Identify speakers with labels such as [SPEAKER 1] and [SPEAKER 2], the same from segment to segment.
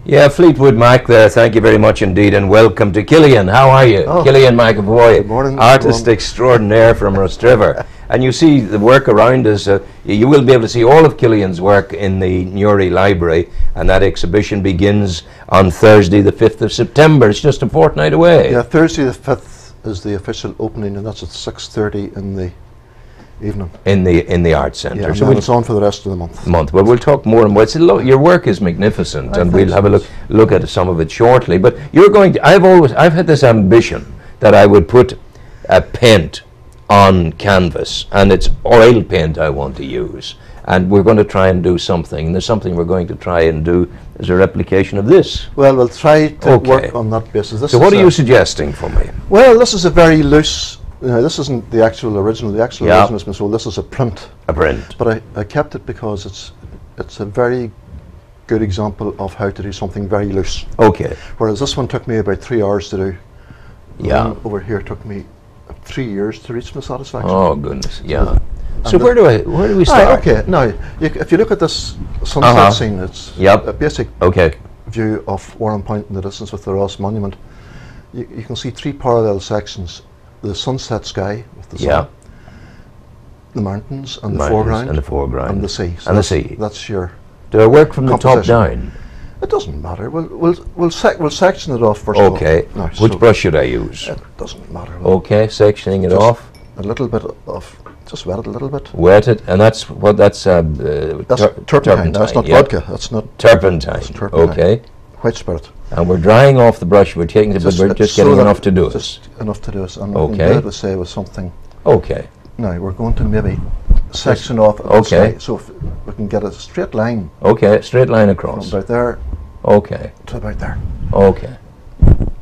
[SPEAKER 1] Yeah, Fleetwood Mac there. Thank you very much indeed, and welcome to Killian. How are you?
[SPEAKER 2] Oh,
[SPEAKER 1] Killian McEvoy,
[SPEAKER 2] good morning,
[SPEAKER 1] artist extraordinaire from Rostriver. And you see the work around us. You will be able to see all of Killian's work in the Newry Library, and that exhibition begins on Thursday, the 5th of September. It's just a fortnight away.
[SPEAKER 2] Yeah, Thursday the 5th is the official opening, and that's at 6:30 in the evening.
[SPEAKER 1] In the Arts Centre.
[SPEAKER 2] Yeah,
[SPEAKER 1] so
[SPEAKER 2] it's on for the rest of the month.
[SPEAKER 1] Well, we'll talk more and more. Your work is magnificent, and we'll have a look at some of it shortly. But you're going to. I've had this ambition that I would put a paint on canvas, and it's oil paint I want to use. And we're going to try and do something. And there's something we're going to try and do as a replication of this.
[SPEAKER 2] Well, we'll try to work on that basis.
[SPEAKER 1] So what are you suggesting for me?
[SPEAKER 2] Well, this is a very loose. This isn't the actual original. The actual original has been sold. This is a print.
[SPEAKER 1] A print.
[SPEAKER 2] But I kept it because it's a very good example of how to do something very loose.
[SPEAKER 1] Okay.
[SPEAKER 2] Whereas this one took me about 3 hours to do.
[SPEAKER 1] Yeah.
[SPEAKER 2] Over here took me 3 years to reach my satisfaction.
[SPEAKER 1] Oh goodness. Yeah. So where do we start?
[SPEAKER 2] Okay. Now, if you look at this sunset scene, it's a basic view of Warren Point in the distance with the Ross Monument. You can see 3 parallel sections: the sunset sky with the sun, the mountains and the foreground, and the sea. So that's your.
[SPEAKER 1] Do I work from the top down?
[SPEAKER 2] It doesn't matter. We'll section it off first.
[SPEAKER 1] Okay.
[SPEAKER 2] Now,
[SPEAKER 1] which brush should I use?
[SPEAKER 2] It doesn't matter.
[SPEAKER 1] Okay, sectioning it off.
[SPEAKER 2] A little bit of. Just wet it a little bit.
[SPEAKER 1] Wet it, and that's what that's.
[SPEAKER 2] That's turpentine. That's not vodka. That's not
[SPEAKER 1] turpentine. Okay.
[SPEAKER 2] White spirit.
[SPEAKER 1] And we're drying off the brush. We're taking it, but we're just getting enough to do it.
[SPEAKER 2] Just enough to do it. And we can do it, say, with something.
[SPEAKER 1] Okay.
[SPEAKER 2] Now we're going to maybe section off. Okay. So if we can get a straight line.
[SPEAKER 1] Okay, straight line across.
[SPEAKER 2] From about there.
[SPEAKER 1] Okay.
[SPEAKER 2] To about there.
[SPEAKER 1] Okay.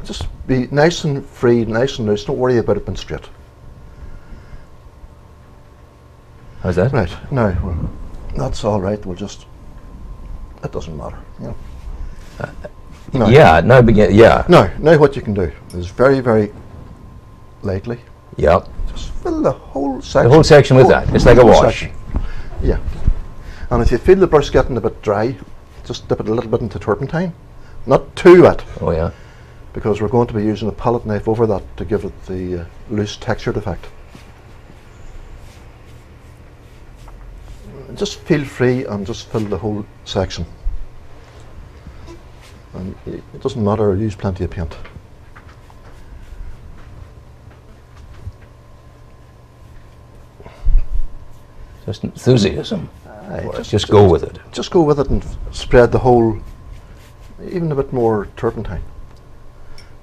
[SPEAKER 2] Just be nice and free, nice and loose. Don't worry about it being straight.
[SPEAKER 1] How's that?
[SPEAKER 2] Right. Now, that's all right. We'll just. It doesn't matter. You know.
[SPEAKER 1] Now begin. Yeah.
[SPEAKER 2] Now what you can do is very, very lightly.
[SPEAKER 1] Yeah.
[SPEAKER 2] Just fill the whole section.
[SPEAKER 1] The whole section with that. It's like a wash.
[SPEAKER 2] Section. Yeah. And if you feel the brush getting a bit dry, just dip it a little bit into turpentine. Not too wet.
[SPEAKER 1] Oh yeah.
[SPEAKER 2] Because we're going to be using a palette knife over that to give it the loose textured effect. Just feel free and just fill the whole section. And it doesn't matter, use plenty of paint.
[SPEAKER 1] Just enthusiasm. Just go with it.
[SPEAKER 2] Just go with it and spread the whole, even a bit more turpentine.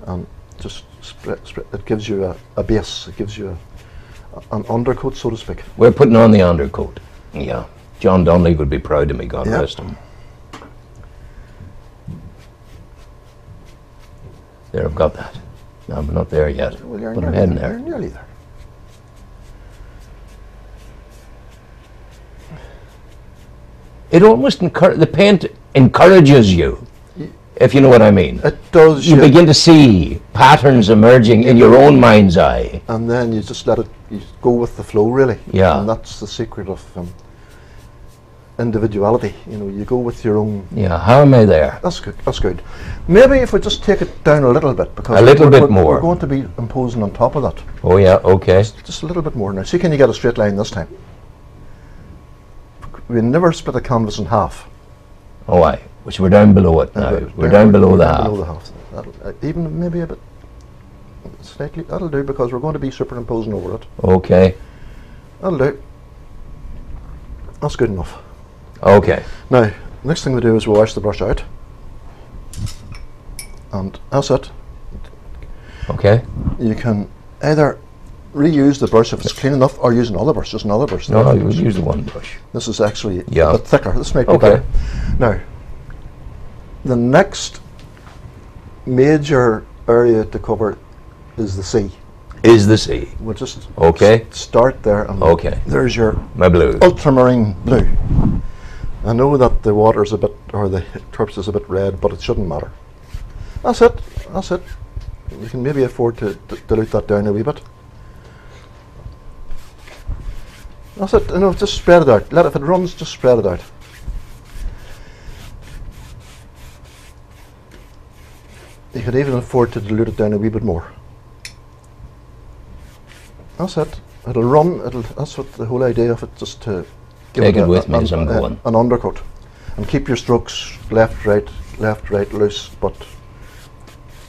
[SPEAKER 2] And just spread it gives you a base, it gives you an undercoat, so to speak.
[SPEAKER 1] We're putting on the undercoat. Yeah. John Donnelly would be proud of me, God rest him. There, I've got that. No, I'm not there yet, but I'm heading there.
[SPEAKER 2] You're nearly there.
[SPEAKER 1] It almost the paint encourages you, if you know what I mean.
[SPEAKER 2] It does.
[SPEAKER 1] You begin to see patterns emerging in your own mind's eye.
[SPEAKER 2] And then you just let it go with the flow, really.
[SPEAKER 1] Yeah.
[SPEAKER 2] And that's the secret of individuality. You know, you go with your own.
[SPEAKER 1] Yeah. How am I there?
[SPEAKER 2] That's good. That's good. Maybe if we just take it down a little bit, because
[SPEAKER 1] a little bit more.
[SPEAKER 2] We're going to be imposing on top of that.
[SPEAKER 1] Oh yeah. Okay.
[SPEAKER 2] Just a little bit more now. See, can you get a straight line this time? We never split a canvas in half.
[SPEAKER 1] Oh aye. Which we're down below it now. We're down below the half.
[SPEAKER 2] Below the half. Even maybe a bit slightly. That'll do, because we're going to be superimposing over it.
[SPEAKER 1] Okay.
[SPEAKER 2] That'll do. That's good enough.
[SPEAKER 1] Okay.
[SPEAKER 2] Now, next thing we do is we wash the brush out. And that's it.
[SPEAKER 1] Okay.
[SPEAKER 2] You can either reuse the brush if it's clean enough, or use another brush, just another brush.
[SPEAKER 1] No, you would use the one brush.
[SPEAKER 2] This is actually a bit thicker. This might be better. Now, the next major area to cover is the sea.
[SPEAKER 1] Is the sea.
[SPEAKER 2] We'll just start there. And there's your
[SPEAKER 1] my blue.
[SPEAKER 2] Ultramarine blue. I know that the water's a bit, or the turps is a bit red, but it shouldn't matter. That's it. That's it. You can maybe afford to dilute that down a wee bit. That's it. No, just spread it out. If it runs, just spread it out. You could even afford to dilute it down a wee bit more. That's it. It'll run. That's what the whole idea of it, just to give
[SPEAKER 1] Take it with me as I'm going.
[SPEAKER 2] An undercut, and keep your strokes left, right, loose, but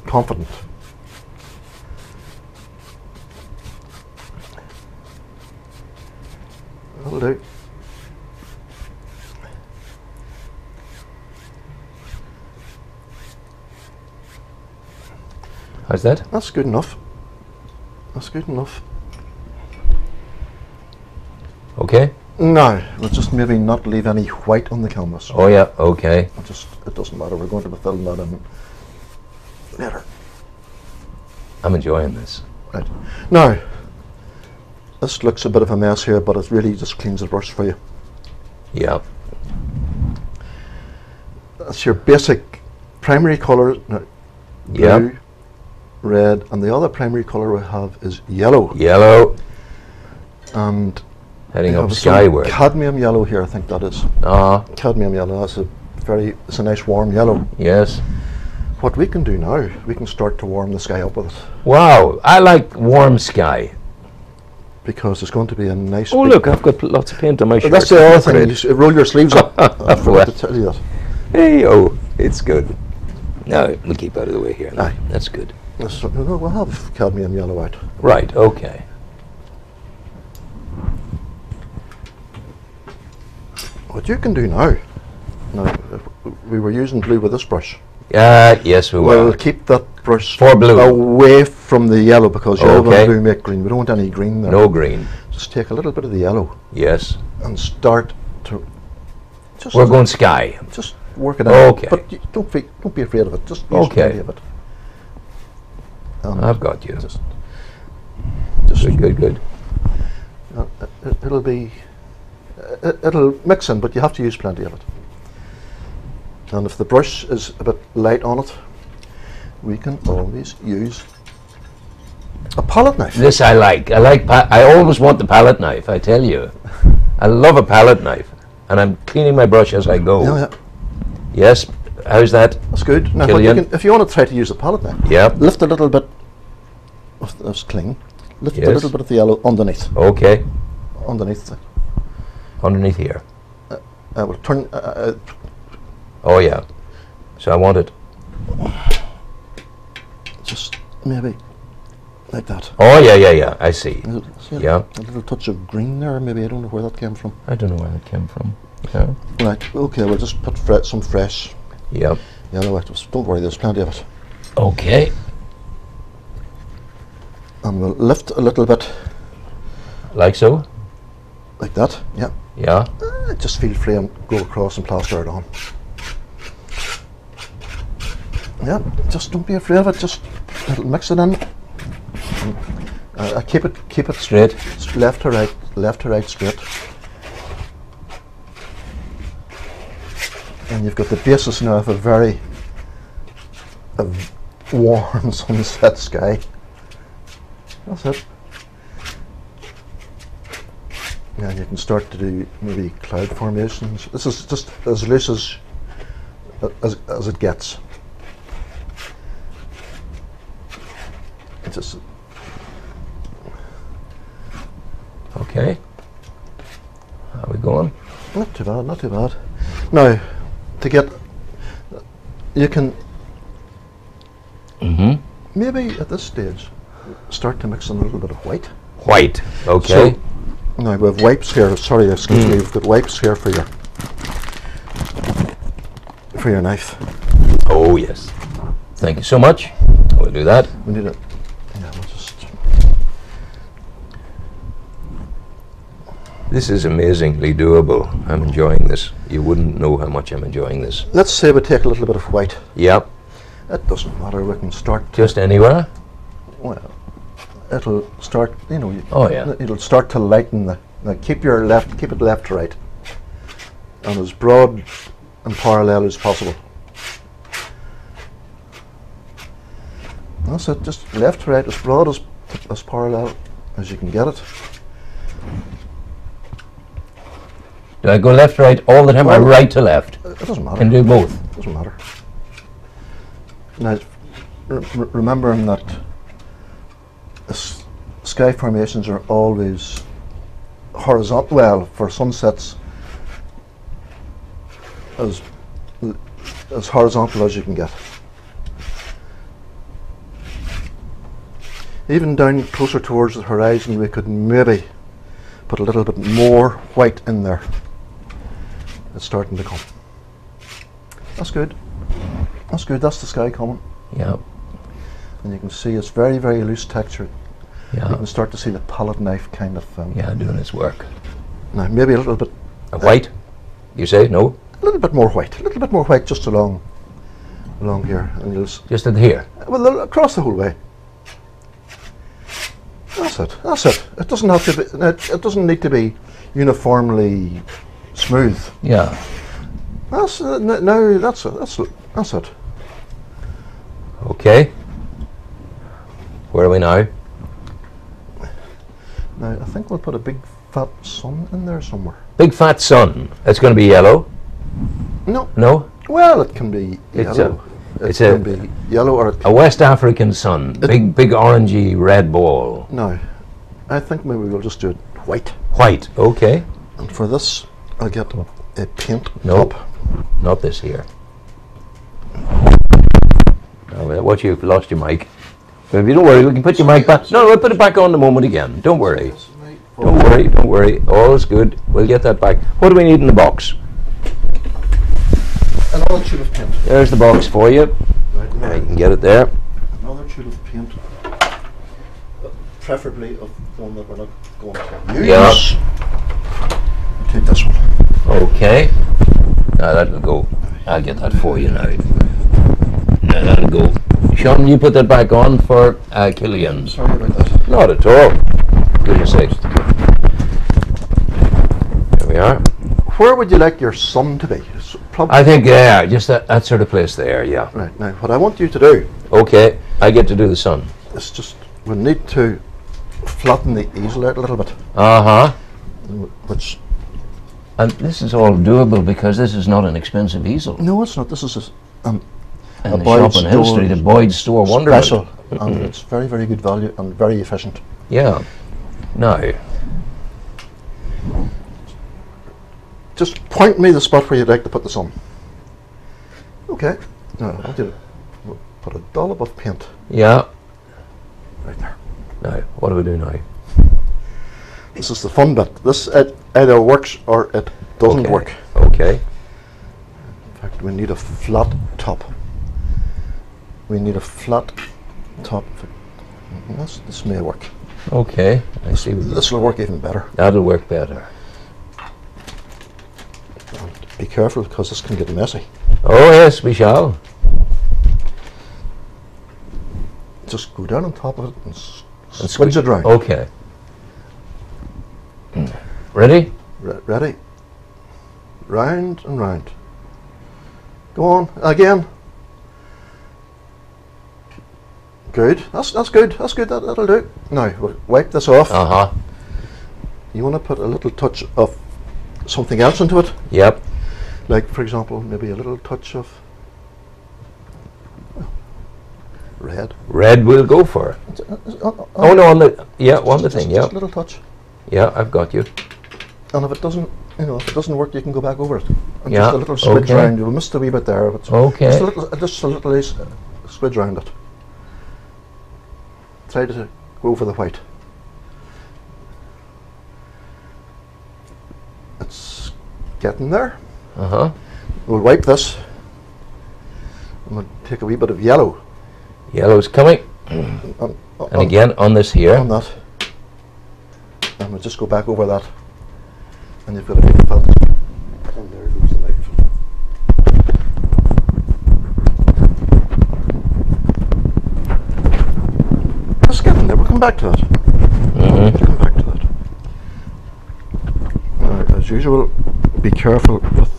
[SPEAKER 2] confident. That'll do.
[SPEAKER 1] How's that?
[SPEAKER 2] That's good enough. That's good enough.
[SPEAKER 1] Okay.
[SPEAKER 2] Now, we'll just maybe not leave any white on the canvas.
[SPEAKER 1] Oh yeah, okay.
[SPEAKER 2] It doesn't matter, we're going to be filling that in later.
[SPEAKER 1] I'm enjoying this.
[SPEAKER 2] Right. Now, this looks a bit of a mess here, but it really just cleans the brush for you.
[SPEAKER 1] Yeah.
[SPEAKER 2] That's your basic primary colour. Now, blue, red, and the other primary colour we have is yellow.
[SPEAKER 1] Yellow.
[SPEAKER 2] And
[SPEAKER 1] heading up skyward.
[SPEAKER 2] Cadmium yellow here, I think that is. Cadmium yellow. It's a nice warm yellow.
[SPEAKER 1] Yes.
[SPEAKER 2] What we can do now, we can start to warm the sky up with it.
[SPEAKER 1] Wow, I like warm sky.
[SPEAKER 2] Because it's going to be a nice.
[SPEAKER 1] Oh look, I've got lots of paint on my shirt.
[SPEAKER 2] That's the other thing. You roll your sleeves up. I forgot to tell you that.
[SPEAKER 1] Hey, oh, it's good. Now we'll keep out of the way here. Aye, that's good.
[SPEAKER 2] We'll have cadmium yellow out.
[SPEAKER 1] Right. Okay.
[SPEAKER 2] What you can do now. Now, we were using blue with this brush.
[SPEAKER 1] Yes, we will.
[SPEAKER 2] We'll keep that brush
[SPEAKER 1] for blue
[SPEAKER 2] away from the yellow, because yellow and blue make green. We don't want any green there.
[SPEAKER 1] No green.
[SPEAKER 2] Just take a little bit of the yellow.
[SPEAKER 1] Yes.
[SPEAKER 2] And start to.
[SPEAKER 1] We're going sky.
[SPEAKER 2] Just work it out.
[SPEAKER 1] Okay.
[SPEAKER 2] But don't be afraid of it. Just use plenty of it.
[SPEAKER 1] I've got you.
[SPEAKER 2] Just
[SPEAKER 1] good.
[SPEAKER 2] It'll mix in, but you have to use plenty of it. And if the brush is a bit light on it, we can always use a palette knife.
[SPEAKER 1] This I like. I always want the palette knife, I tell you. I love a palette knife. And I'm cleaning my brush as I go.
[SPEAKER 2] Yeah.
[SPEAKER 1] Yes. How's that?
[SPEAKER 2] That's good. Now, if you want to try to use a palette knife, lift a little bit of this cling. Lift a little bit of the yellow underneath.
[SPEAKER 1] Okay.
[SPEAKER 2] Underneath.
[SPEAKER 1] Underneath here.
[SPEAKER 2] We'll turn.
[SPEAKER 1] Oh yeah. So I want it.
[SPEAKER 2] Just maybe like that.
[SPEAKER 1] Oh yeah. I see.
[SPEAKER 2] A little touch of green there. Maybe I don't know where that came from.
[SPEAKER 1] I don't know where that came from. Yeah.
[SPEAKER 2] Right. Okay. We'll just put some fresh.
[SPEAKER 1] Yep.
[SPEAKER 2] Yellow. Don't worry. There's plenty of it.
[SPEAKER 1] Okay.
[SPEAKER 2] And we'll lift a little bit.
[SPEAKER 1] Like so.
[SPEAKER 2] Like that. Yeah.
[SPEAKER 1] Yeah.
[SPEAKER 2] Just feel free and go across and plaster it on. Yeah, just don't be afraid of it. Just mix it in. Keep it
[SPEAKER 1] straight.
[SPEAKER 2] Left to right, straight. And you've got the basis now of a very warm sunset sky. That's it. And you can start to do maybe cloud formations. This is just as loose as it gets. Just
[SPEAKER 1] okay. How are we going?
[SPEAKER 2] Not too bad, not too bad. Now, to get, you can maybe at this stage start to mix in a little bit of white.
[SPEAKER 1] White, okay.
[SPEAKER 2] So, now we have wipes here. Sorry, excuse me. We've got wipes here for your knife.
[SPEAKER 1] Oh yes. Thank you so much. We'll do that.
[SPEAKER 2] We need it. Yeah, we'll just.
[SPEAKER 1] This is amazingly doable. I'm enjoying this. You wouldn't know how much I'm enjoying this.
[SPEAKER 2] Let's say we take a little bit of white.
[SPEAKER 1] Yep.
[SPEAKER 2] It doesn't matter. We can start.
[SPEAKER 1] Just anywhere.
[SPEAKER 2] Well, it'll start. You know.
[SPEAKER 1] Oh yeah.
[SPEAKER 2] It'll start to lighten the. Now keep it left to right, and as broad and parallel as possible. That's it. Just left to right, as broad as parallel as you can get it.
[SPEAKER 1] Do I go left to right all the time, or right to left?
[SPEAKER 2] It doesn't matter.
[SPEAKER 1] Can do both.
[SPEAKER 2] Doesn't matter. Now, remembering that sky formations are always horizontal. Well, for sunsets, as horizontal as you can get. Even down closer towards the horizon, we could maybe put a little bit more white in there. It's starting to come. That's good. That's good. That's the sky coming.
[SPEAKER 1] Yeah.
[SPEAKER 2] And you can see it's very, very loose texture.
[SPEAKER 1] Yeah.
[SPEAKER 2] You can start to see the palette knife kind of.
[SPEAKER 1] Yeah, doing its work.
[SPEAKER 2] Now maybe a little bit.
[SPEAKER 1] White? You say no?
[SPEAKER 2] A little bit more white. A little bit more white just along here, and you'll
[SPEAKER 1] just in here.
[SPEAKER 2] Well, across the whole way. That's it. That's it. It doesn't have to be. It doesn't need to be uniformly smooth.
[SPEAKER 1] Yeah.
[SPEAKER 2] That's no. That's it. That's it.
[SPEAKER 1] Okay. Where are we now?
[SPEAKER 2] Now I think we'll put a big fat sun in there somewhere.
[SPEAKER 1] Big fat sun. It's going to be yellow.
[SPEAKER 2] No.
[SPEAKER 1] No.
[SPEAKER 2] Well, it can be yellow.
[SPEAKER 1] It
[SPEAKER 2] can be yellow or
[SPEAKER 1] a West African sun. Big orangey red ball.
[SPEAKER 2] No, I think maybe we'll just do it white.
[SPEAKER 1] White. Okay.
[SPEAKER 2] And for this, I'll get a paint
[SPEAKER 1] Nope.
[SPEAKER 2] top.
[SPEAKER 1] Not this here. No, what, you've lost your mic. But if you don't worry, we can put your mic back. No, we'll put it back on the moment again. Don't worry. Don't worry. Don't worry. All is good. We'll get that back. What do we need in the box?
[SPEAKER 2] Another tube of paint.
[SPEAKER 1] There's the box for you.
[SPEAKER 2] Right now.
[SPEAKER 1] You can get it there.
[SPEAKER 2] Another tube of paint. Preferably of one that we're not going to use.
[SPEAKER 1] Yeah.
[SPEAKER 2] Take this one.
[SPEAKER 1] Okay. Now that'll go. I'll get that for you now. Now that'll go. Sean, you put that back on for Killian.
[SPEAKER 2] Sorry about that.
[SPEAKER 1] Not at all. Goodness sakes. There we are.
[SPEAKER 2] Where would you like your sun to be?
[SPEAKER 1] I think, yeah, just that sort of place there, yeah.
[SPEAKER 2] Right, now what I want you to do...
[SPEAKER 1] Okay, I get to do the sun.
[SPEAKER 2] It's just, we need to flatten the easel out a little bit.
[SPEAKER 1] Uh-huh.
[SPEAKER 2] Which...
[SPEAKER 1] And this is all doable because this is not an expensive easel.
[SPEAKER 2] No, it's not. This is
[SPEAKER 1] and the shop on Hill Street, the Boyd's Store Wonderland.
[SPEAKER 2] Special, and it's very, very good value and very efficient.
[SPEAKER 1] Yeah. Now...
[SPEAKER 2] Just point me the spot where you'd like to put the sun. Okay. Now, I want you to put a dollop of paint.
[SPEAKER 1] Yeah.
[SPEAKER 2] Right there.
[SPEAKER 1] Now, what do we do now?
[SPEAKER 2] This is the fun bit. This either works or it doesn't work.
[SPEAKER 1] Okay.
[SPEAKER 2] In fact, we need a flat top. We need a flat top. This may work.
[SPEAKER 1] Okay. I see.
[SPEAKER 2] This will work even better.
[SPEAKER 1] That'll work better.
[SPEAKER 2] Be careful because this can get messy.
[SPEAKER 1] Oh yes, we shall.
[SPEAKER 2] Just go down on top of it and switch it round.
[SPEAKER 1] Okay. Ready?
[SPEAKER 2] Ready. Round and round. Go on again. Good. That's good. That's good. That'll do. Now we'll wipe this off.
[SPEAKER 1] Uh huh.
[SPEAKER 2] You want to put a little touch of something else into it.
[SPEAKER 1] Yep.
[SPEAKER 2] Like, for example, maybe a little touch of red.
[SPEAKER 1] Red will go for it. Oh no, on the on the thing. Yeah.
[SPEAKER 2] Just a little touch.
[SPEAKER 1] Yeah, I've got you.
[SPEAKER 2] And if it doesn't, if it doesn't work, you can go back over it. And
[SPEAKER 1] yeah.
[SPEAKER 2] Just a little swidge round. You'll miss a wee bit there. But
[SPEAKER 1] okay.
[SPEAKER 2] Just a little swidge round it. Try to go for the white. It's getting there.
[SPEAKER 1] Uh-huh.
[SPEAKER 2] We'll wipe this and we'll take a wee bit of yellow.
[SPEAKER 1] Yellow's coming. And again on this here.
[SPEAKER 2] On that. And we'll just go back over that. And you've got a big fat. And there goes the knife. It's getting there. We'll come back to that. We'll come back to that. Now, as usual, be careful with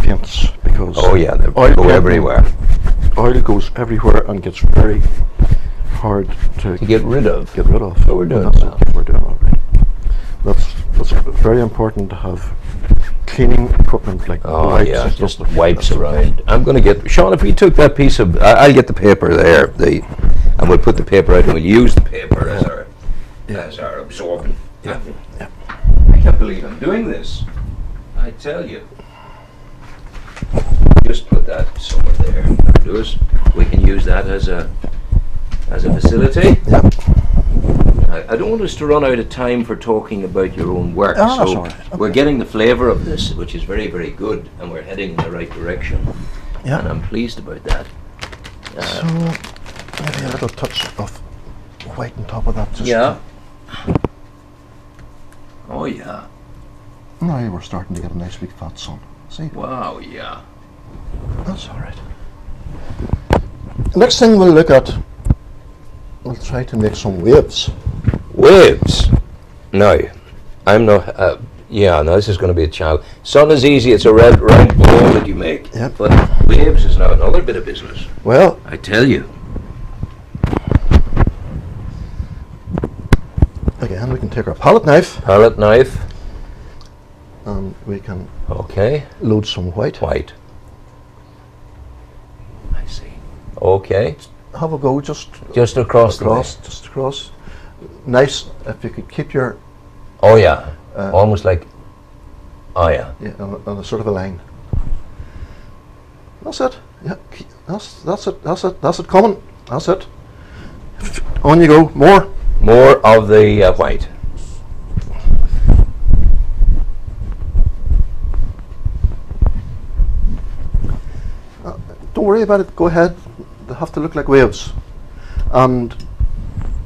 [SPEAKER 2] paints because
[SPEAKER 1] they go everywhere.
[SPEAKER 2] Oil goes everywhere and gets very hard to
[SPEAKER 1] get rid of.
[SPEAKER 2] So
[SPEAKER 1] we're doing well.
[SPEAKER 2] We're doing all right. It's very important to have cleaning equipment like wipes.
[SPEAKER 1] Yeah, just wipes around. I'm going to get Sean. If we took that piece of, I'll get the paper there. And we'll put the paper out, and we'll use the paper as our absorbent.
[SPEAKER 2] Yeah.
[SPEAKER 1] I can't believe I'm doing this. I tell you. Just put that somewhere there. Lewis, we can use that as a facility.
[SPEAKER 2] Yeah.
[SPEAKER 1] I don't want us to run out of time for talking about your own work.
[SPEAKER 2] Oh, that's
[SPEAKER 1] so
[SPEAKER 2] all right. Okay.
[SPEAKER 1] we're getting the flavour of this, which is very, very good, and we're heading in the right direction.
[SPEAKER 2] Yeah.
[SPEAKER 1] And I'm pleased about that.
[SPEAKER 2] So maybe a little touch of white on top of that. Just
[SPEAKER 1] Oh yeah.
[SPEAKER 2] Now we're starting to get a nice big fat sun. See?
[SPEAKER 1] Wow, yeah.
[SPEAKER 2] That's all right. Next thing we'll look at, we'll try to make some waves.
[SPEAKER 1] Waves? No. I'm not, no, this is going to be a challenge. Sun is easy, it's a red round ball that you make.
[SPEAKER 2] Yep.
[SPEAKER 1] But waves is now another bit of business.
[SPEAKER 2] Well,
[SPEAKER 1] I tell you.
[SPEAKER 2] Again, we can take our palette knife. And we can load some white.
[SPEAKER 1] I see. Okay.
[SPEAKER 2] Have a go just
[SPEAKER 1] across.
[SPEAKER 2] Just across. Nice if you could keep your...
[SPEAKER 1] Oh yeah. Almost like... Oh yeah.
[SPEAKER 2] Yeah, on a sort of a line. That's it. Yeah, that's it coming. That's it. On you go.
[SPEAKER 1] More of the white.
[SPEAKER 2] Don't worry about it. Go ahead. They have to look like waves. And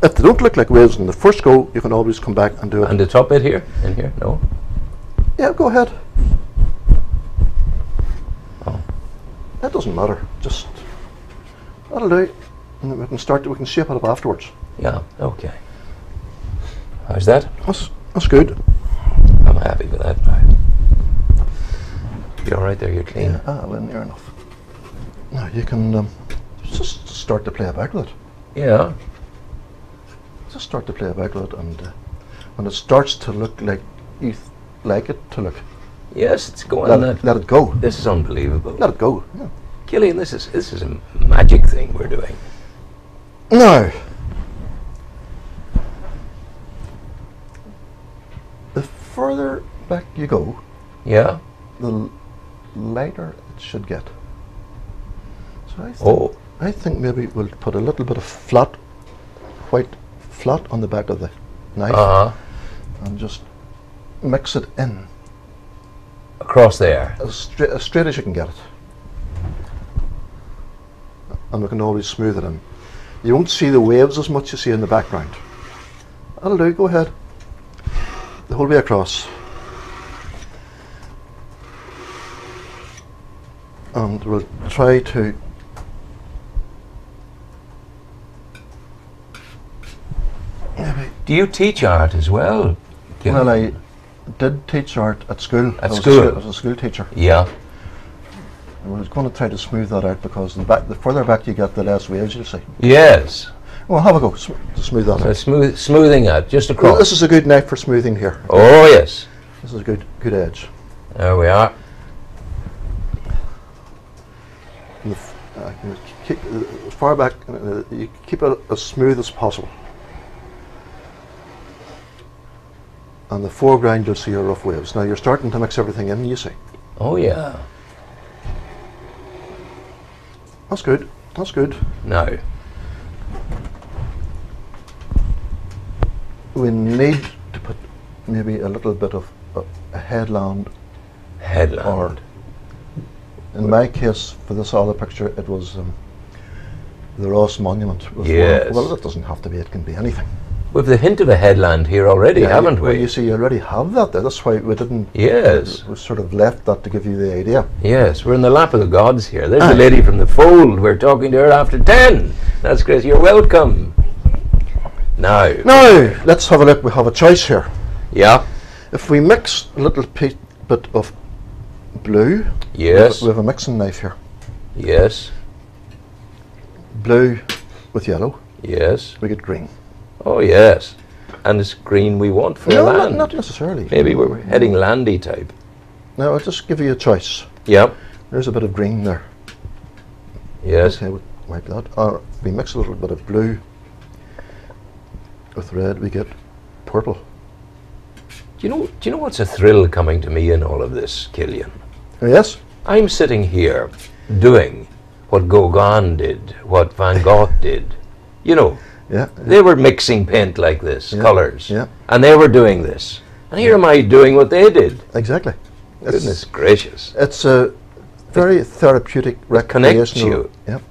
[SPEAKER 2] if they don't look like waves in the first go, you can always come back and do it.
[SPEAKER 1] And the top bit here? In here? No?
[SPEAKER 2] Yeah, go ahead.
[SPEAKER 1] Oh.
[SPEAKER 2] That doesn't matter. Just that'll do. And then we can shape it up afterwards.
[SPEAKER 1] Yeah, okay. How's that?
[SPEAKER 2] That's good.
[SPEAKER 1] I'm happy with that. You alright there? You're clean?
[SPEAKER 2] Yeah, well, near enough. Now you can just start to play about with it.
[SPEAKER 1] Yeah.
[SPEAKER 2] Just start to play about with it, and when it starts to look like you like it to look.
[SPEAKER 1] Yes, it's going.
[SPEAKER 2] Let it go.
[SPEAKER 1] This is unbelievable.
[SPEAKER 2] Let it go. Yeah.
[SPEAKER 1] Killian, this is a magic thing we're doing.
[SPEAKER 2] Now, the further back you go, the lighter it should get. So I think maybe we'll put a little bit of white flat on the back of the knife and just mix it in.
[SPEAKER 1] Across there?
[SPEAKER 2] As straight as you can get it. And we can always smooth it in. You won't see the waves as much as you see in the background. That'll do, go ahead. The whole way across. And we'll try to
[SPEAKER 1] Do you teach art as well?
[SPEAKER 2] Well, I did teach art at school.
[SPEAKER 1] At school?
[SPEAKER 2] I was a school teacher.
[SPEAKER 1] Yeah.
[SPEAKER 2] I was going to try to smooth that out because the further back you get, the less waves you'll see.
[SPEAKER 1] Yes.
[SPEAKER 2] Well, have a go to smooth that out.
[SPEAKER 1] Smoothing out, just across.
[SPEAKER 2] Well, this is a good knife for smoothing here.
[SPEAKER 1] Oh, yes.
[SPEAKER 2] This is a good edge.
[SPEAKER 1] There we are.
[SPEAKER 2] Keep as far back, you keep it as smooth as possible. And the foreground you'll see your rough waves. Now you're starting to mix everything in, you see.
[SPEAKER 1] Oh yeah.
[SPEAKER 2] That's good. That's good.
[SPEAKER 1] Now
[SPEAKER 2] we need to put maybe a little bit of a headland. Or in my case, for this other picture, it was the Ross Monument.
[SPEAKER 1] Yes.
[SPEAKER 2] Well, it doesn't have to be. It can be anything.
[SPEAKER 1] We've the hint of a headland here already, haven't we?
[SPEAKER 2] Well, you see, you already have that there. That's why we didn't.
[SPEAKER 1] Yes.
[SPEAKER 2] We sort of left that to give you the idea.
[SPEAKER 1] Yes, we're in the lap of the gods here. There's the lady from the fold. We're talking to her after 10. That's great. You're welcome. Now,
[SPEAKER 2] let's have a look. We have a choice here.
[SPEAKER 1] Yeah.
[SPEAKER 2] If we mix a little bit of blue.
[SPEAKER 1] Yes.
[SPEAKER 2] We have a mixing knife here.
[SPEAKER 1] Yes.
[SPEAKER 2] Blue with yellow.
[SPEAKER 1] Yes.
[SPEAKER 2] We get green.
[SPEAKER 1] Oh yes. and it's green we want for
[SPEAKER 2] no,
[SPEAKER 1] land.
[SPEAKER 2] not necessarily.
[SPEAKER 1] Maybe we're heading landy type.
[SPEAKER 2] Now I'll just give you a choice.
[SPEAKER 1] Yep.
[SPEAKER 2] There's a bit of green there.
[SPEAKER 1] Yes.
[SPEAKER 2] Okay, we'll wipe that. Or we mix a little bit of blue with red, we get purple.
[SPEAKER 1] Do you know what's a thrill coming to me in all of this, Killian?
[SPEAKER 2] Yes?
[SPEAKER 1] I'm sitting here doing what Gauguin did, what Van Gogh did. You know, they were mixing paint like this, colours, and they were doing this. And here am I doing what they did.
[SPEAKER 2] Exactly.
[SPEAKER 1] Goodness gracious.
[SPEAKER 2] It's a very therapeutic recreational.
[SPEAKER 1] Connects
[SPEAKER 2] you.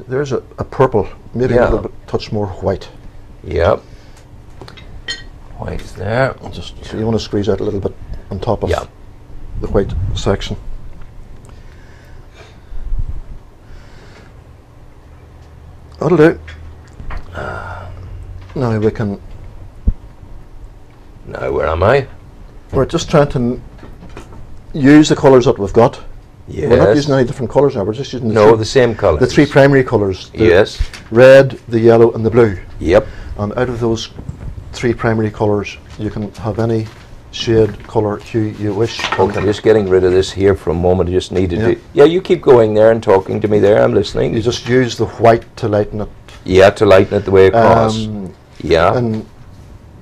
[SPEAKER 2] There's a purple, maybe a little bit touch more white.
[SPEAKER 1] Yep. White there.
[SPEAKER 2] So you want to squeeze out a little bit on top of the white section. That'll do. Now we can.
[SPEAKER 1] Now where am I?
[SPEAKER 2] We're just trying to use the colours that we've got.
[SPEAKER 1] Yes.
[SPEAKER 2] We're not using any different colours now. We're just using
[SPEAKER 1] the same colours.
[SPEAKER 2] The three primary colours.
[SPEAKER 1] Yes.
[SPEAKER 2] Red, the yellow, and the blue.
[SPEAKER 1] Yep.
[SPEAKER 2] And out of those three primary colours, you can have any shade, colour, hue you wish.
[SPEAKER 1] Okay, I'm just getting rid of this here for a moment. I just needed to. Yeah, you keep going there and talking to me there. I'm listening.
[SPEAKER 2] You just use the white to lighten it.
[SPEAKER 1] Yeah, to lighten it the way across. Yeah.
[SPEAKER 2] And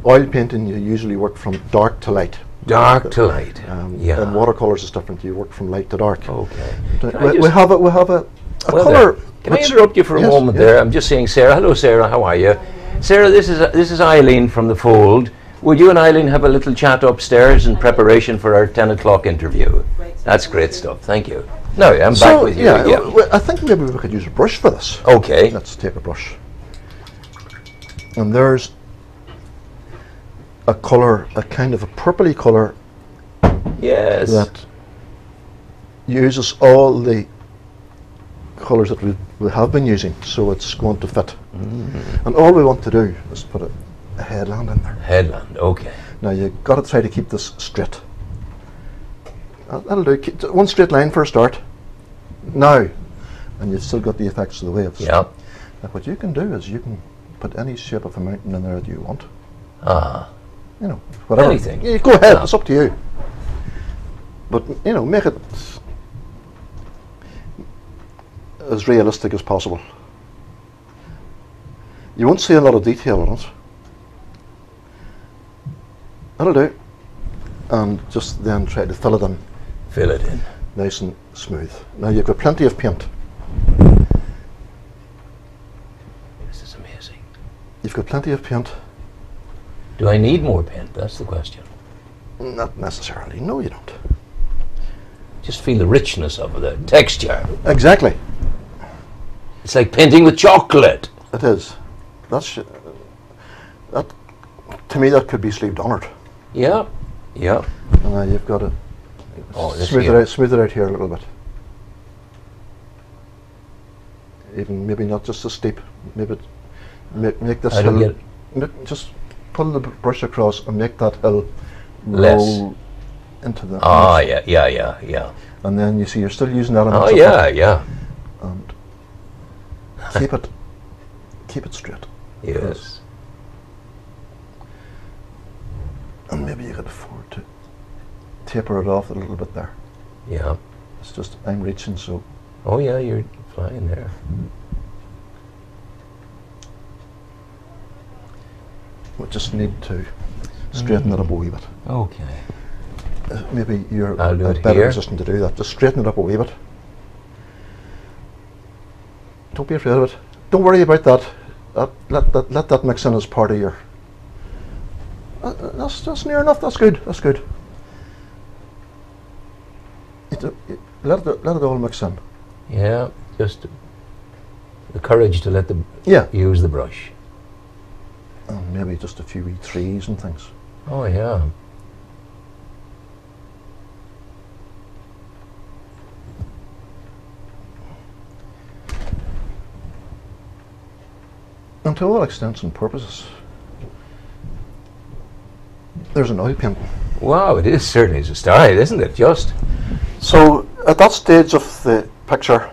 [SPEAKER 2] oil painting, you usually work from dark to light.
[SPEAKER 1] Dark to light. Yeah.
[SPEAKER 2] And watercolours is different. You work from light to dark.
[SPEAKER 1] Okay.
[SPEAKER 2] We have a colour.
[SPEAKER 1] Can I interrupt you for a moment there? I'm just saying, Sarah. Hello, Sarah. How are you? Sarah, this is Eileen from the Fold. Would you and Eileen have a little chat upstairs in preparation for our 10 o'clock interview? That's great stuff. Thank you. No, I'm back with you.
[SPEAKER 2] Yeah. I think maybe we could use a brush for this.
[SPEAKER 1] Okay.
[SPEAKER 2] Let's take a brush. And there's a colour, a kind of a purpley colour.
[SPEAKER 1] Yes.
[SPEAKER 2] That uses all the colours that we have been using, so it's going to fit. And all we want to do is put a headland in there.
[SPEAKER 1] Headland, okay.
[SPEAKER 2] Now you've got to try to keep this straight. That'll do. Keep one straight line for a start. Now, and you've still got the effects of the waves.
[SPEAKER 1] Yeah.
[SPEAKER 2] Now what you can do is you can put any shape of a mountain in there that you want. You know, whatever.
[SPEAKER 1] Anything.
[SPEAKER 2] Yeah, go ahead. It's up to you. But you know, make it as realistic as possible. You won't see a lot of detail on it. That'll do. And just then try to fill it in.
[SPEAKER 1] Fill it in.
[SPEAKER 2] Nice and smooth. Now you've got plenty of paint.
[SPEAKER 1] This is amazing.
[SPEAKER 2] You've got plenty of paint.
[SPEAKER 1] Do I need more paint? That's the question.
[SPEAKER 2] Not necessarily. No, you don't.
[SPEAKER 1] Just feel the richness of the texture.
[SPEAKER 2] Exactly.
[SPEAKER 1] It's like painting with chocolate.
[SPEAKER 2] It is. That to me that could be sleeve donnered.
[SPEAKER 1] Yeah. Yeah.
[SPEAKER 2] And now you've got to smooth it out here a little bit. Even maybe not just a steep. Maybe make this hill. Just pull the brush across and make that hill roll into the.
[SPEAKER 1] Yeah.
[SPEAKER 2] And then you see you're still using that.
[SPEAKER 1] Oh yeah.
[SPEAKER 2] And keep it straight.
[SPEAKER 1] Yes.
[SPEAKER 2] And maybe you could afford to taper it off a little bit there.
[SPEAKER 1] Yeah.
[SPEAKER 2] It's just I'm reaching so.
[SPEAKER 1] Oh yeah, you're flying there.
[SPEAKER 2] We just need to straighten it up a wee bit.
[SPEAKER 1] Okay.
[SPEAKER 2] Maybe you're
[SPEAKER 1] a
[SPEAKER 2] better position to do that. Just straighten it up a wee bit. Don't be afraid of it. Don't worry about that. Let that mix in as part of your. That's near enough. That's good. That's good. Let it all mix in.
[SPEAKER 1] Yeah, just the courage to let use the brush.
[SPEAKER 2] And maybe just a few wee trees and things.
[SPEAKER 1] Oh yeah.
[SPEAKER 2] And to all extents and purposes, there's an oil paint.
[SPEAKER 1] Wow, it is certainly a style, isn't it? Just.
[SPEAKER 2] So at that stage of the picture,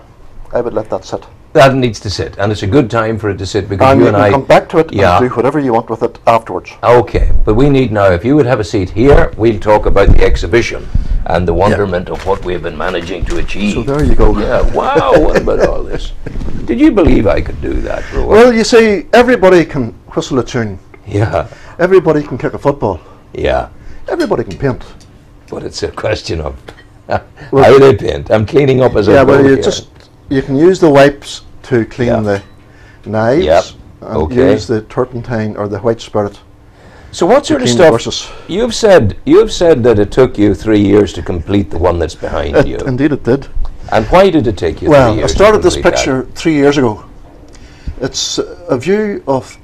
[SPEAKER 2] I would let that sit.
[SPEAKER 1] That needs to sit, and it's a good time for it to sit because
[SPEAKER 2] and
[SPEAKER 1] you
[SPEAKER 2] and
[SPEAKER 1] and
[SPEAKER 2] you can
[SPEAKER 1] I
[SPEAKER 2] come back to it and do whatever you want with it afterwards.
[SPEAKER 1] Okay, but we need now, if you would have a seat here, we'll talk about the exhibition and the wonderment of what we've been managing to achieve.
[SPEAKER 2] So there you go.
[SPEAKER 1] Yeah, wow, what about all this? Did you believe I could do that, Rowan?
[SPEAKER 2] Well, you see, everybody can whistle a tune.
[SPEAKER 1] Yeah.
[SPEAKER 2] Everybody can kick a football.
[SPEAKER 1] Yeah.
[SPEAKER 2] Everybody can paint.
[SPEAKER 1] But it's a question of how they paint. I'm cleaning up as I go
[SPEAKER 2] well,
[SPEAKER 1] here.
[SPEAKER 2] you can use the wipes to clean the knives, and use the turpentine or the white spirit.
[SPEAKER 1] So what sort of stuff? You've said that it took you 3 years to complete the one that's behind you.
[SPEAKER 2] Indeed, it did.
[SPEAKER 1] And why did it take you 3 years?
[SPEAKER 2] Well, I started this picture 3 years ago. It's a view of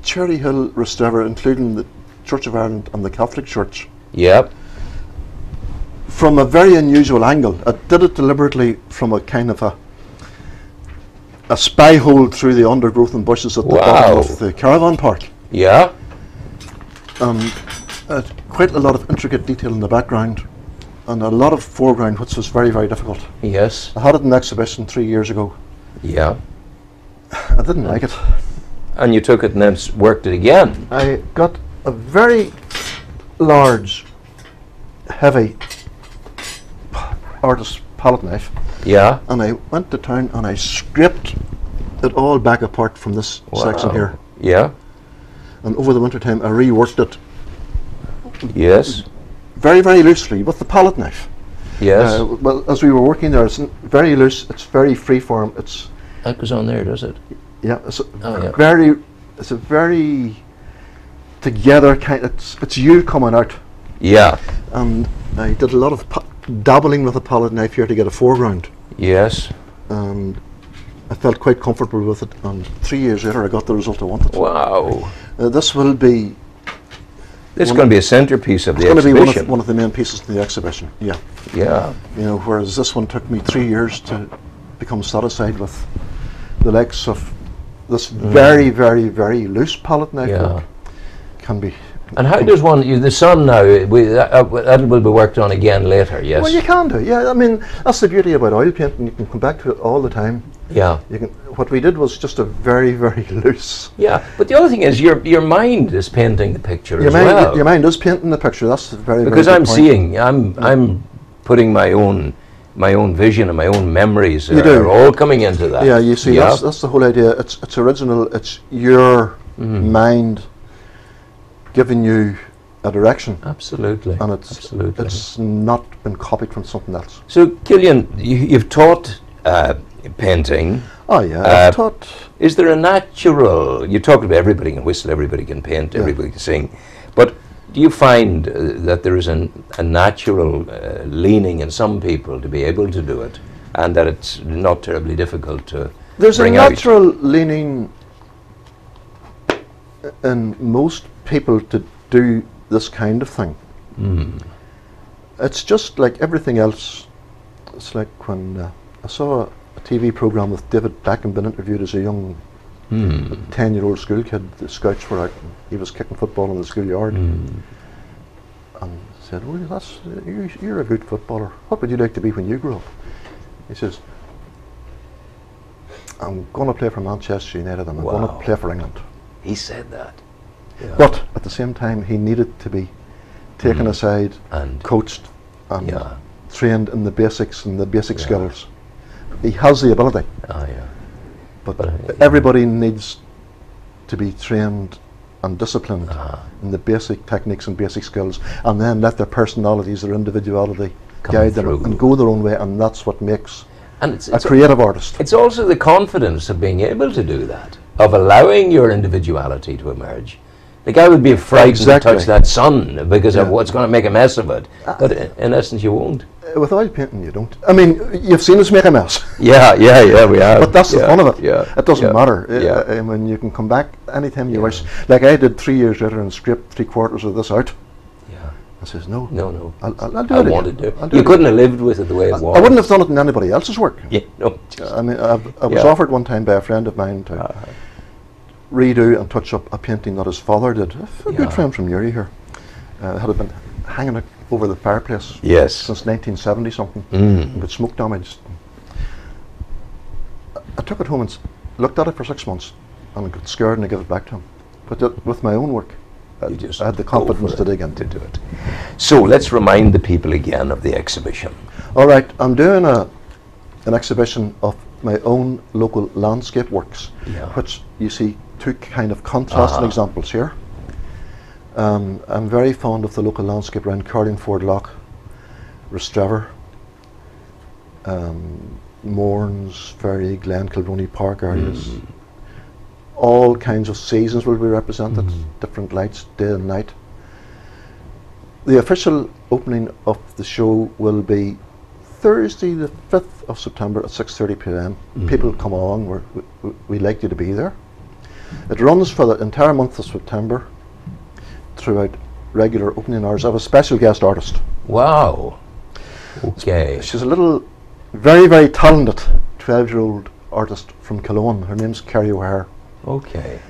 [SPEAKER 2] Cherry Hill Rostrevor, including the Church of Ireland and the Catholic Church.
[SPEAKER 1] Yep.
[SPEAKER 2] From a very unusual angle. I did it deliberately from a kind of a spy hole through the undergrowth and bushes at the bottom of the caravan park.
[SPEAKER 1] Yeah.
[SPEAKER 2] Quite a lot of intricate detail in the background and a lot of foreground, which was very, very difficult.
[SPEAKER 1] Yes.
[SPEAKER 2] I had it in an exhibition 3 years ago.
[SPEAKER 1] Yeah.
[SPEAKER 2] I didn't like it.
[SPEAKER 1] And you took it and then worked it again.
[SPEAKER 2] I got a very large, heavy artist's palette knife.
[SPEAKER 1] Yeah.
[SPEAKER 2] And I went to town and I scraped it all back apart from this section here.
[SPEAKER 1] Yeah.
[SPEAKER 2] And over the winter time I reworked it.
[SPEAKER 1] Yes.
[SPEAKER 2] Very, very loosely with the palette knife.
[SPEAKER 1] Yes.
[SPEAKER 2] Well, as we were working there, it's very loose, it's very freeform.
[SPEAKER 1] That goes on there, does it?
[SPEAKER 2] Yeah. It's a very together kind. It's you coming out.
[SPEAKER 1] Yeah.
[SPEAKER 2] And I did a lot of dabbling with a palette knife here to get a foreground.
[SPEAKER 1] Yes.
[SPEAKER 2] And I felt quite comfortable with it. And 3 years later, I got the result I wanted.
[SPEAKER 1] Wow.
[SPEAKER 2] This will be.
[SPEAKER 1] It's going to be a centerpiece of the exhibition.
[SPEAKER 2] It's going to be one of the main pieces in the exhibition. Yeah.
[SPEAKER 1] Yeah.
[SPEAKER 2] You know, whereas this one took me 3 years to become satisfied with the likes of this very, very, very loose palette knife. Yeah. Can be.
[SPEAKER 1] And how does one, the sun now, that will be worked on again later, yes?
[SPEAKER 2] Well, you can do, yeah. I mean, that's the beauty about oil painting. You can come back to it all the time.
[SPEAKER 1] Yeah.
[SPEAKER 2] What we did was just a very, very loose.
[SPEAKER 1] Yeah, but the other thing is your mind is painting the picture as well.
[SPEAKER 2] Your mind is painting the picture. That's very,
[SPEAKER 1] because
[SPEAKER 2] very
[SPEAKER 1] I'm
[SPEAKER 2] good
[SPEAKER 1] seeing, I'm putting my own vision and my own memories are all coming into that.
[SPEAKER 2] Yeah, you see, that's the whole idea. It's original. It's your mind giving you a direction.
[SPEAKER 1] Absolutely.
[SPEAKER 2] And it's not been copied from something else.
[SPEAKER 1] So, Killian, you've taught painting.
[SPEAKER 2] Oh yeah, I've taught.
[SPEAKER 1] Is there a natural, you talked about everybody can whistle, everybody can paint, everybody can sing, but do you find that there is a natural leaning in some people to be able to do it, and that it's not terribly difficult to bring out?
[SPEAKER 2] There's a natural leaning in most people to do this kind of thing. It's just like everything else. It's like when I saw a TV program with David Beckham being interviewed as a young 10-year-old school kid. The scouts were out and he was kicking football in the schoolyard and said, well, you're a good footballer. What would you like to be when you grow up? He says, I'm going to play for Manchester United and I'm going to play for England.
[SPEAKER 1] He said that. Yeah.
[SPEAKER 2] But at the same time, he needed to be taken aside and coached and trained in the basics and the basic skills. He has the ability. But everybody needs to be trained and disciplined in the basic techniques and basic skills, and then let their personalities, their individuality guide them and go their own way, and that's what makes a creative artist.
[SPEAKER 1] It's also the confidence of being able to do that, of allowing your individuality to emerge. The guy would be frightened to touch that sun because of what's going to make a mess of it. But in essence, you won't.
[SPEAKER 2] With oil painting, you don't. I mean, you've seen us make a mess.
[SPEAKER 1] Yeah, we have.
[SPEAKER 2] But that's the fun of it.
[SPEAKER 1] Yeah,
[SPEAKER 2] it doesn't matter. I mean, you can come back anytime you wish. Like I did 3 years later and scraped 3/4 of this out.
[SPEAKER 1] Yeah.
[SPEAKER 2] I says, no.
[SPEAKER 1] I'll do
[SPEAKER 2] it.
[SPEAKER 1] I wanted to. You couldn't have lived with it the way it was.
[SPEAKER 2] I wouldn't have done it in anybody else's work.
[SPEAKER 1] Yeah, no.
[SPEAKER 2] I mean, I was offered one time by a friend of mine to redo and touch up a painting that his father did. A good friend from Newry here. Had been hanging over the fireplace since 1970 something with smoke damage. took it home and looked at it for 6 months, and I got scared and I gave it back to him. But with my own work, I had the confidence to dig in.
[SPEAKER 1] To do it. So let's remind the people again of the exhibition.
[SPEAKER 2] All right, I'm doing an exhibition of my own local landscape works, which you see two kind of contrasting examples here. I'm very fond of the local landscape around Carlingford Loch, Restrever, Mourns, Ferry, Glen, Kilroney Park areas. All kinds of seasons will be represented, different lights, day and night. The official opening of the show will be Thursday the 5th of September at 6:30 p.m. People come along, we'd like you to be there. It runs for the entire month of September throughout regular opening hours. I have a special guest artist.
[SPEAKER 1] Wow. Okay.
[SPEAKER 2] She's a little, very, very talented 12-year-old artist from Killian. Her name's Kerry O'Hare.
[SPEAKER 1] Okay.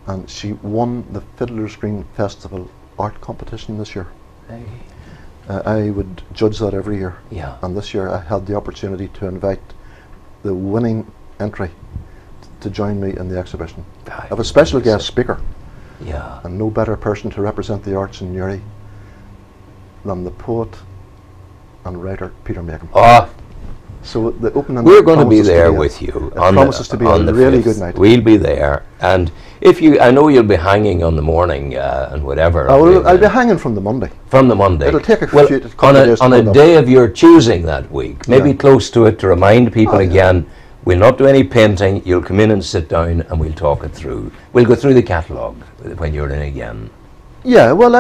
[SPEAKER 2] And she won the Fiddler's Green Festival art competition this year.
[SPEAKER 1] Hey.
[SPEAKER 2] I would judge that every year.
[SPEAKER 1] Yeah.
[SPEAKER 2] And this year I had the opportunity to invite the winning entry to join me in the exhibition. I have a special guest speaker.
[SPEAKER 1] Yeah.
[SPEAKER 2] And no better person to represent the arts in Newry than the poet and writer Peter McEvoy.
[SPEAKER 1] Ah.
[SPEAKER 2] So the opening.
[SPEAKER 1] We're going to be there with you.
[SPEAKER 2] It promises to be a really good night.
[SPEAKER 1] We'll be there, and if you, I know you'll be hanging on the morning and whatever.
[SPEAKER 2] I'll be hanging from the Monday.
[SPEAKER 1] From the Monday.
[SPEAKER 2] It'll take a few days
[SPEAKER 1] on a day of your choosing that week, maybe close to it, to remind people again. We'll not do any painting. You'll come in and sit down, and we'll talk it through. We'll go through the catalogue when you're in again.
[SPEAKER 2] Yeah, well,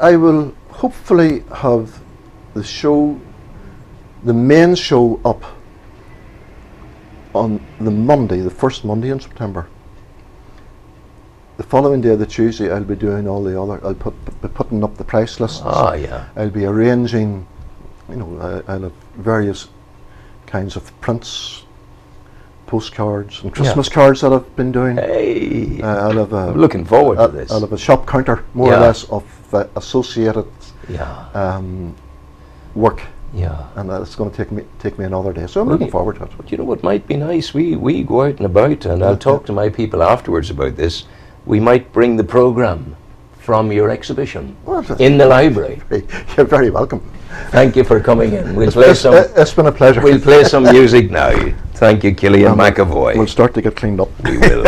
[SPEAKER 2] I will hopefully have the show, the main show up on the Monday, the first Monday in September. The following day, the Tuesday, I'll be doing all the other. I'll be putting up the price lists. I'll be arranging. I'll have various kinds of prints, postcards, and Christmas cards that I've been doing.
[SPEAKER 1] Hey,
[SPEAKER 2] I'll have
[SPEAKER 1] I'm looking forward to this.
[SPEAKER 2] I'll have a shop counter, more or less, of associated work.
[SPEAKER 1] Yeah.
[SPEAKER 2] And it's going to take me another day, so I'm looking forward to it.
[SPEAKER 1] But you know what might be nice? We go out and about, and I'll talk to my people afterwards about this. We might bring the programme from your exhibition in the library.
[SPEAKER 2] You're very welcome.
[SPEAKER 1] Thank you for coming in. We'll play some.
[SPEAKER 2] It's been a pleasure.
[SPEAKER 1] We'll play some music now. Thank you, Killian McEvoy.
[SPEAKER 2] We'll start to get cleaned up.
[SPEAKER 1] We will.